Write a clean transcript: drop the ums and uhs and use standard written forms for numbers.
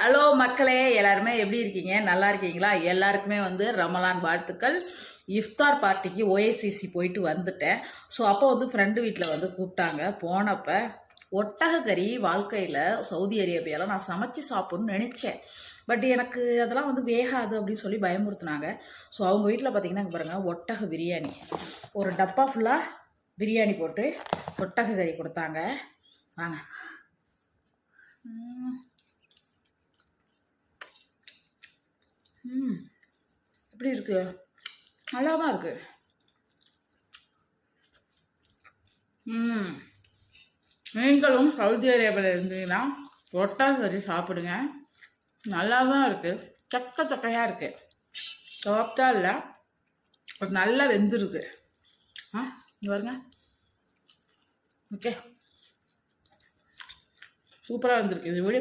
Hello மக்களே, எல்லாருமே எப்படி இருக்கீங்க? நல்லா இருக்கீங்களா? எல்லாருக்குமே ரமலான் வாழ்த்துக்கள். இஃப்தார் பார்ட்டிக்கு ஓஏசிசி போயிட்டு வந்துட்டேன். ஸோ அப்போ ஃப்ரெண்டு வீட்டில் கூப்பிட்டாங்க. போனப்போ ஒட்டக கறி வாழ்க்கையில் சவுதி அரேபியாவில் நான் சமைச்சு சாப்பிட்ணுன்னு நினச்சேன். பட் எனக்கு அதெல்லாம் வேகாது அப்படின்னு சொல்லி பயமுறுத்துனாங்க. ஸோ அவங்க வீட்டில் பார்த்தீங்கன்னா பாருங்கள், ஒட்டக பிரியாணி ஒரு டப்பா ஃபுல்லாக பிரியாணி போட்டு ஒட்டக கறி கொடுத்தாங்க. வாங்க. எப்படி இருக்கு? நல்லா தான் இருக்கு. நீங்களும் சவுதி அரேபியாவில் இருந்தீங்கன்னா ஒட்டக கறி சாப்பிடுங்க. நல்லா தான் இருக்குது. சக்கையாக இருக்குது. சாப்பிட்டா இல்லை, அது நல்லா வெந்திருக்கு. இங்கே பாருங்க. ஓகே, சூப்பராக வந்திருக்கு இது வீடியோ.